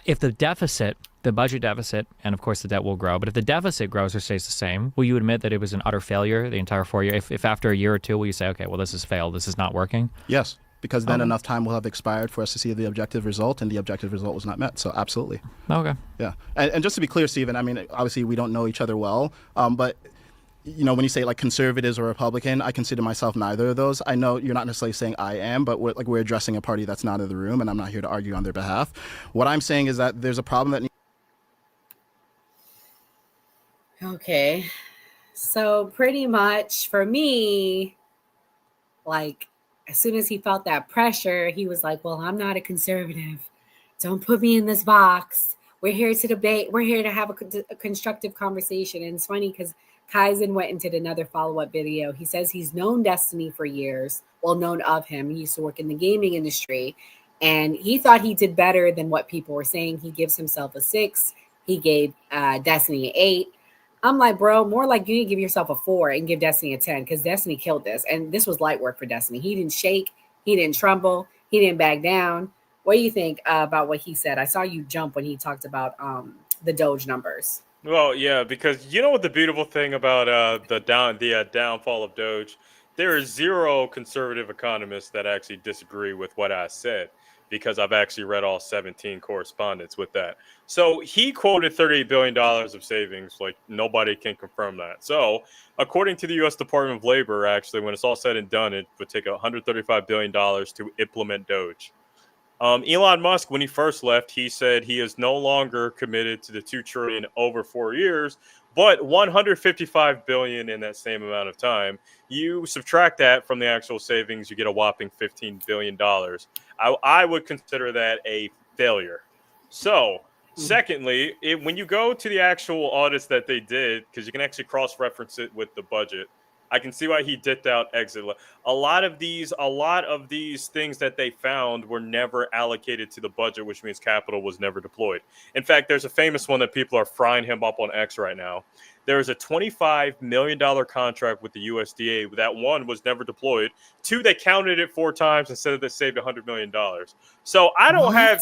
if the deficit, the budget deficit, and of course the debt will grow, but if the deficit grows or stays the same, will you admit that it was an utter failure the entire 4 year? If after a year or two, will you say, okay, well, this has failed, this is not working? Yes, because then enough time will have expired for us to see the objective result, and the objective result was not met. So absolutely. Okay. Yeah. And just to be clear, Stephen, I mean, obviously we don't know each other well, but you know, when you say like conservatives or Republican, I consider myself neither of those. I know you're not necessarily saying I am, but we're addressing a party that's not in the room, and I'm not here to argue on their behalf. What I'm saying is that there's a problem that Okay. So pretty much for me, like, as soon as he felt that pressure, he was like, well, I'm not a conservative. Don't put me in this box. We're here to debate. We're here to have a constructive conversation. And it's funny because Kaizen went and did another follow-up video. He says he's known Destiny for years, well, known of him. He used to work in the gaming industry, and he thought he did better than what people were saying. He gives himself a 6. He gave Destiny an 8. I'm like, bro, more like you need to give yourself a 4 and give Destiny a 10, because Destiny killed this. And this was light work for Destiny. He didn't shake. He didn't tremble. He didn't back down. What do you think about what he said? I saw you jump when he talked about the Doge numbers. Well, yeah, because you know what the beautiful thing about the downfall of Doge, there are 0 conservative economists that actually disagree with what I said, because I've actually read all 17 correspondence with that. So he quoted $38 billion of savings. Like, nobody can confirm that. So according to the U.S. Department of Labor, actually, when it's all said and done, it would take $135 billion to implement Doge. Elon Musk, when he first left, he said he is no longer committed to the $2 trillion over 4 years, but $155 billion in that same amount of time. You subtract that from the actual savings, you get a whopping $15 billion. I would consider that a failure. So, secondly, when you go to the actual audits that they did, because you can actually cross-reference it with the budget, I can see why he dipped out exit. A lot of these things that they found were never allocated to the budget, which means capital was never deployed. In fact, there's a famous one that people are frying him up on X right now. There is a $25 million contract with the USDA. That one was never deployed. 2, they counted it 4 times and said that they saved $100 million. So I don't have,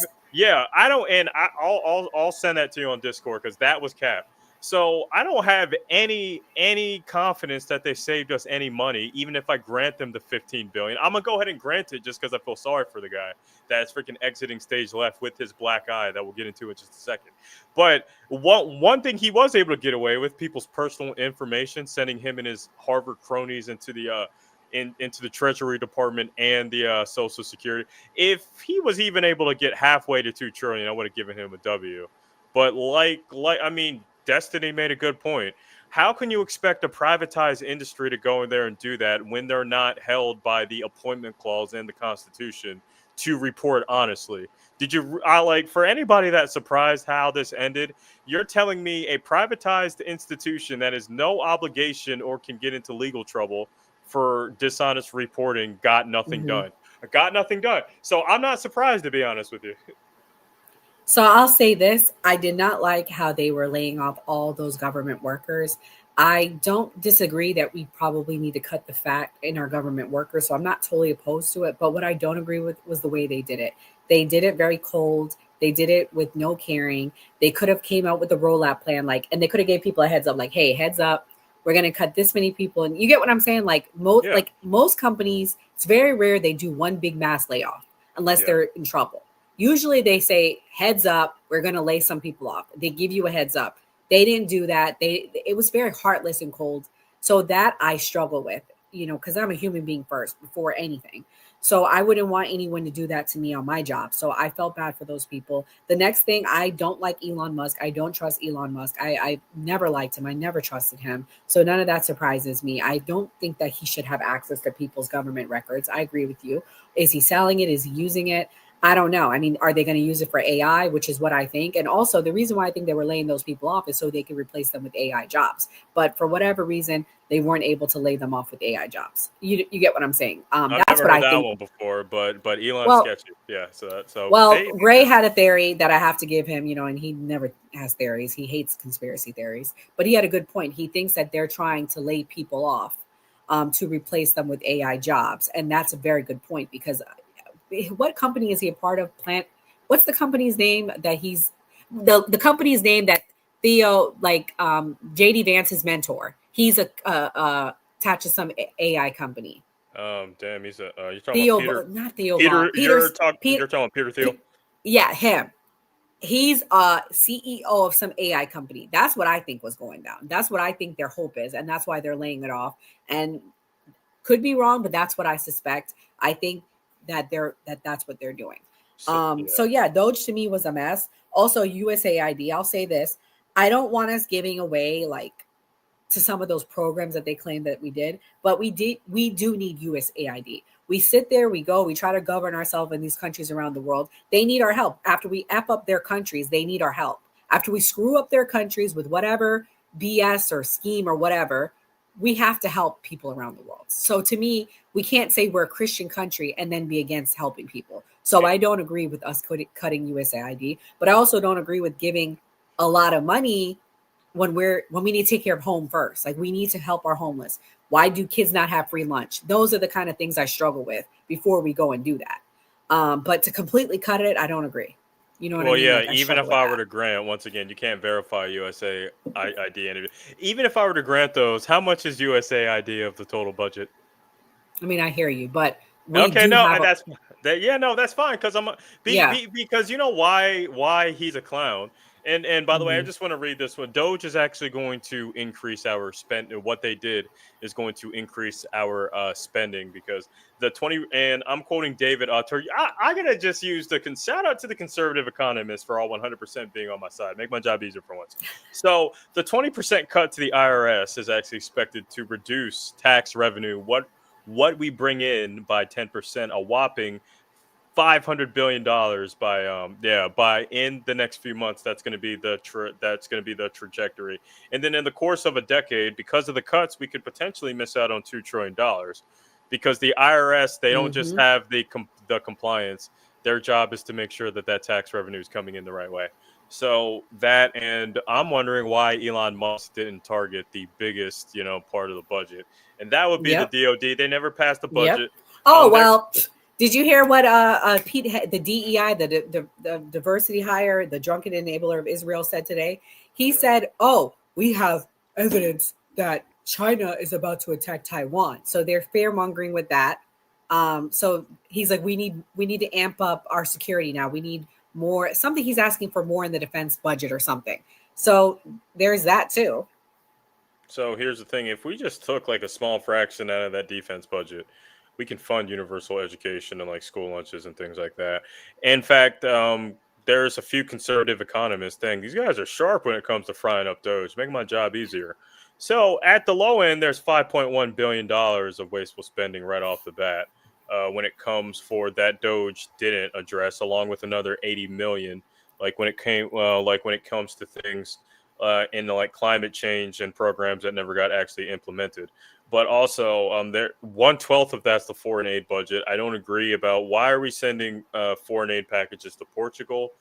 I don't, and I'll send that to you on Discord, because that was cap. So I don't have any confidence that they saved us any money, even if I grant them the $15 billion. I'm gonna go ahead and grant it just because I feel sorry for the guy that's freaking exiting stage left with his black eye that we'll get into in just a second. But one thing he was able to get away with, people's personal information, sending him and his Harvard cronies into the into the Treasury Department and the Social Security. If he was even able to get halfway to $2 trillion, I would have given him a W. But I mean, Destiny made a good point. How can you expect a privatized industry to go in there and do that when they're not held by the appointment clause in the Constitution to report honestly. Did you like, for anybody that's surprised how this ended? You're telling me a privatized institution that has no obligation or can get into legal trouble for dishonest reporting got nothing done. Got nothing done. So I'm not surprised, to be honest with you. So I'll say this. I did not like how they were laying off all those government workers. I don't disagree that we probably need to cut the fat in our government workers. So I'm not totally opposed to it. But what I don't agree with was the way they did it. They did it very cold. They did it with no caring. They could have came out with a rollout plan, and they could have gave people a heads up, like, hey, heads up, we're going to cut this many people. And you get what I'm saying? Like most companies, it's very rare they do one big mass layoff unless they're in trouble. Usually they say, heads up, we're going to lay some people off. They give you a heads up. They didn't do that. It was very heartless and cold. So that I struggle with, because I'm a human being first before anything. So I wouldn't want anyone to do that to me on my job. So I felt bad for those people. The next thing, I don't like Elon Musk. I don't trust Elon Musk. I never liked him. I never trusted him. So none of that surprises me. I don't think that he should have access to people's government records. I agree with you. Is he selling it? Is he using it? I don't know. I mean, are they going to use it for AI, which is what I think? And also the reason why I think they were laying those people off is so they can replace them with AI jobs. But for whatever reason, they weren't able to lay them off with AI jobs. You get what I'm saying? I've That's never what heard I think. One before, but Elon's sketchy. Yeah. So Gray had a theory that I have to give him, and he never has theories. He hates conspiracy theories, but he had a good point. He thinks that they're trying to lay people off to replace them with AI jobs. And that's a very good point, because what company is he a part of? What's the company's name that he's the company's name that Theo, JD Vance's mentor? He's attached to some AI company. Damn, he's you're talking about Peter, not Theo. Peter, you're talking about Peter Thiel. Yeah, him. He's CEO of some AI company. That's what I think was going down. That's what I think their hope is, and that's why they're laying it off. And could be wrong, but that's what I suspect. I think that that's what they're doing. So yeah, Doge to me was a mess. Also, USAID, I'll say this. I don't want us giving away to some of those programs that they claim that we did, but we do need USAID. We sit there, we try to govern ourselves in these countries around the world. They need our help. After we F up their countries, they need our help. After we screw up their countries with whatever BS or scheme or whatever, we have to help people around the world. So to me, we can't say we're a Christian country and then be against helping people. So I don't agree with us cutting USAID, but I also don't agree with giving a lot of money when we need to take care of home first. Like, we need to help our homeless. Why do kids not have free lunch? Those are the kind of things I struggle with before we go and do that. But to completely cut it, I don't agree. You know what I mean? Yeah, even if I were to grant, once again, you can't verify USAID. Even if I were to grant those, how much is USAID of the total budget? I mean, I hear you, but that's fine, because because you know why he's a clown. And by the way, I just want to read this one. Doge is actually going to increase our spend. What they did is going to increase our spending, because and I'm quoting David Autor. I'm gonna just use shout out to the conservative economists for all 100% being on my side. Make my job easier for once. So the 20% cut to the IRS is actually expected to reduce tax revenue. What we bring in by 10%, a whopping $500 billion by in the next few months. That's going to be the trajectory. And then in the course of a decade, because of the cuts, we could potentially miss out on $2 trillion, because the IRS, they don't just have the compliance. Their job is to make sure that tax revenue is coming in the right way. So that, and I'm wondering why Elon Musk didn't target the biggest, part of the budget, and that would be the DOD. They never passed the budget. Did you hear what Pete, the DEI, the diversity hire, the drunken enabler of Israel, said today? He said, we have evidence that China is about to attack Taiwan. So they're fear-mongering with that. So he's like, we need to amp up our security now. We need more, something he's asking for more in the defense budget or something. So there's that too. So here's the thing. If we just took a small fraction out of that defense budget, we can fund universal education and school lunches and things like that. In fact, there's a few conservative economists saying these guys are sharp when it comes to frying up Doge, making my job easier. So at the low end, there's $5.1 billion of wasteful spending right off the bat. when it comes for that Doge didn't address, along with another 80 million. Like when it comes to things in the like climate change and programs that never got actually implemented. But also, there 1/12 of that's the foreign aid budget. I don't agree about why are we sending foreign aid packages to Portugal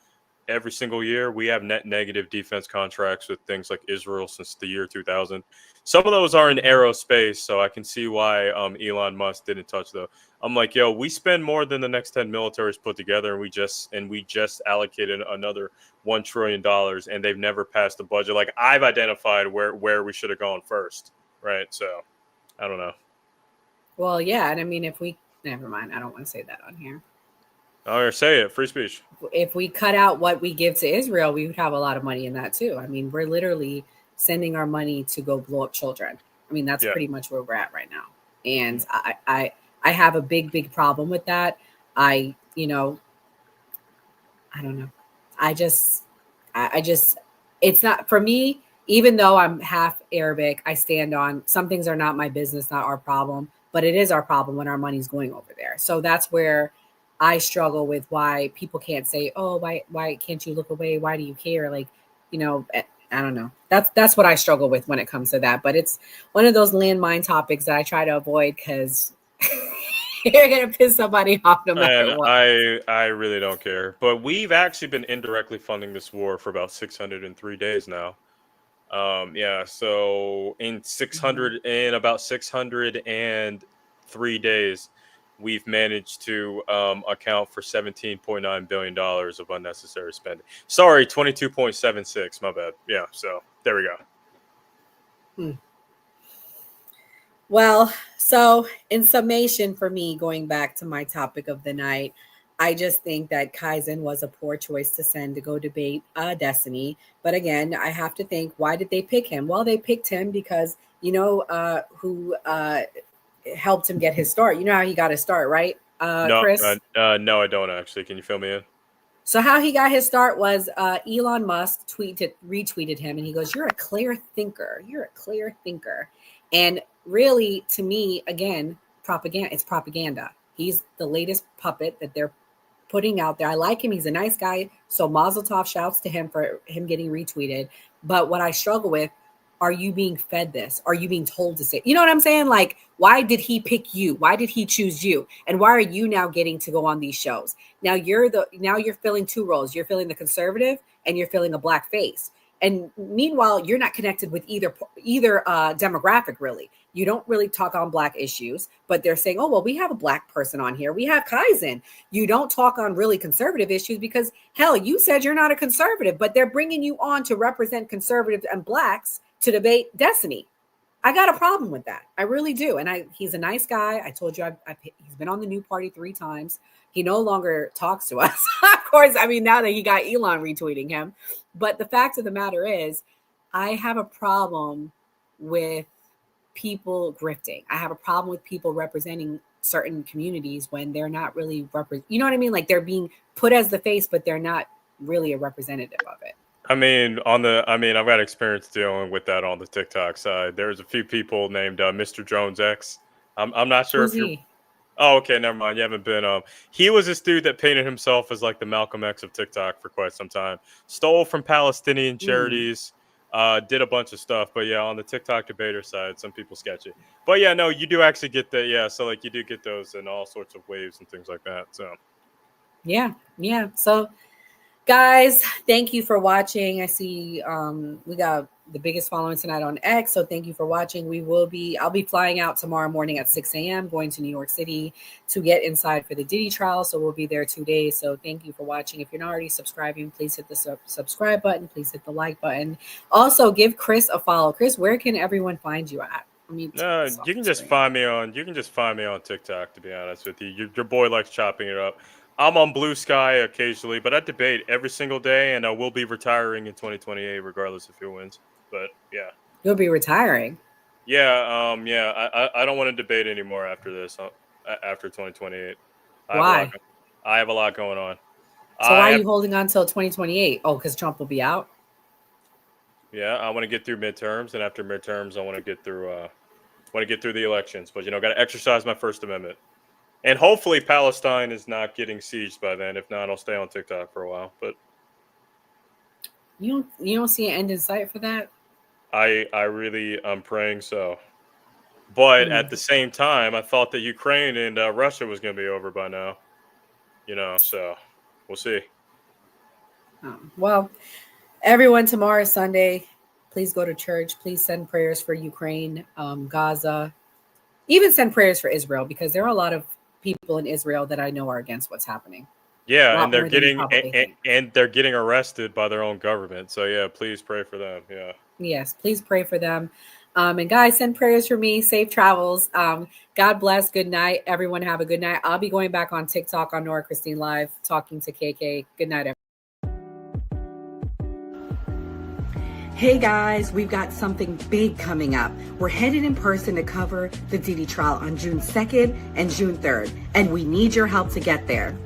every single year. We have net negative defense contracts with things like Israel since the year 2000. Some of those are in aerospace, so I can see why Elon Musk didn't touch those. I'm like, yo, we spend more than the next 10 militaries put together, and we just allocated another $1 trillion, and they've never passed the budget. Like I've identified where we should have gone first, right? So I don't know. Well, yeah, and I mean, never mind, I don't want to say that on here. Oh, say it, free speech. If we cut out what we give to Israel, we would have a lot of money in that too. I mean, we're literally sending our money to go blow up children. I mean, that's pretty much where we're at right now. And I have a big problem with that. I don't know. I just, it's not for me, even though I'm half Arabic, I stand on some things are not my business, not our problem, but it is our problem when our money's going over there. So that's where I struggle with why people can't say, oh, why can't you look away? Why do you care? Like, I don't know. That's what I struggle with when it comes to that. But it's one of those landmine topics that I try to avoid because you're going to piss somebody off no matter what. I really don't care. But we've actually been indirectly funding this war for about 603 days now. So in about 603 days, we've managed to account for $17.9 billion of unnecessary spending. Sorry, 22.76. My bad. Yeah, so there we go. Well, so in summation for me, going back to my topic of the night, I just think that Kaizen was a poor choice to send to go debate Destiny. But again, I have to think, why did they pick him? Well, they picked him because, who helped him get his start. You know how he got his start, right, Chris? No, I don't actually. Can you fill me in? So how he got his start was Elon Musk retweeted him, and he goes, "You're a clear thinker. You're a clear thinker." And really, to me, again, propaganda. It's propaganda. He's the latest puppet that they're putting out there. I like him. He's a nice guy. So Mazel Tov, shouts to him for him getting retweeted. But what I struggle with, are you being fed this? Are you being told to say? You know what I'm saying? Like, why did he pick you? Why did he choose you? And why are you now getting to go on these shows? Now you're filling two roles. You're filling the conservative and you're filling a black face. And meanwhile, you're not connected with either demographic, really. You don't really talk on black issues, but they're saying, oh, well, we have a black person on here. We have Kaizen. You don't talk on really conservative issues because, hell, you said you're not a conservative, but they're bringing you on to represent conservatives and blacks to debate Destiny. I got a problem with that. I really do. And he's a nice guy. I told you, he's been on the New Party 3 times. He no longer talks to us. Of course, I mean, now that he got Elon retweeting him. But the fact of the matter is, I have a problem with people grifting. I have a problem with people representing certain communities when they're not really you know what I mean? Like they're being put as the face, but they're not really a representative of it. I've got experience dealing with that on the TikTok side. There's a few people named Mr. Jones X. I'm not sure Who's if you're. he? Oh, okay, never mind. You haven't been. He was this dude that painted himself as like the Malcolm X of TikTok for quite some time. Stole from Palestinian charities. Did a bunch of stuff, but yeah, on the TikTok debater side, some people sketchy. But yeah, no, you do actually get that. Yeah, so like you do get those in all sorts of waves and things like that. So yeah. So guys, thank you for watching. I see we got the biggest following tonight on X, so thank you for watching. I'll be flying out tomorrow morning at 6 a.m. going to New York City to get inside for the Diddy trial, so we'll be there 2 days. So thank you for watching. If you're not already subscribing, please hit the subscribe button. Please hit the like button. Also, give Chris a follow. Chris, where can everyone find you at? you can just find me on TikTok, to be honest with you. Your boy likes chopping it up. I'm on Blue Sky occasionally, but I debate every single day, and I will be retiring in 2028, regardless if who wins. But yeah, you'll be retiring. Yeah, I don't want to debate anymore after this. After 2028, why? I have a lot going on. So why are you holding on till 2028? Oh, because Trump will be out. Yeah, I want to get through midterms, and after midterms, I want to get through the elections. But got to exercise my First Amendment. And hopefully Palestine is not getting sieged by then. If not, I'll stay on TikTok for a while. But you don't see an end in sight for that? I'm praying so. But at the same time, I thought that Ukraine and Russia was going to be over by now. So we'll see. Well, everyone, tomorrow is Sunday. Please go to church. Please send prayers for Ukraine, Gaza. Even send prayers for Israel, because there are a lot of people in Israel that I know are against what's happening. Yeah, and they're getting arrested by their own government. So yeah, please pray for them. Yeah. Yes, please pray for them. And guys, send prayers for me. Safe travels. God bless. Good night. Everyone have a good night. I'll be going back on TikTok on Nora Christine Live, talking to KK. Good night, everyone. Hey guys, we've got something big coming up. We're headed in person to cover the Diddy trial on June 2nd and June 3rd, and we need your help to get there.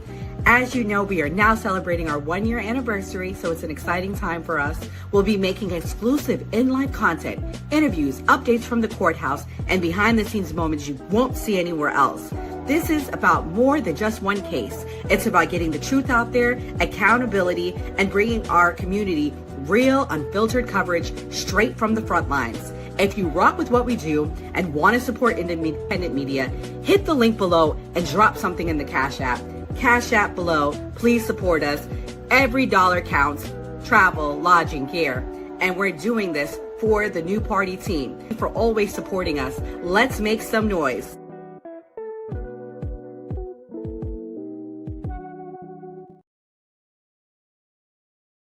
As you know, we are now celebrating our 1-year anniversary, so it's an exciting time for us. We'll be making exclusive in-life content, interviews, updates from the courthouse, and behind-the-scenes moments you won't see anywhere else. This is about more than just one case. It's about getting the truth out there, accountability, and bringing our community real, unfiltered coverage straight from the front lines. If you rock with what we do and want to support independent media, hit the link below and drop something in the Cash App. Cash App below. Please support us. Every dollar counts. Travel, lodging, gear. And we're doing this for the new party team. For always supporting us. Let's make some noise.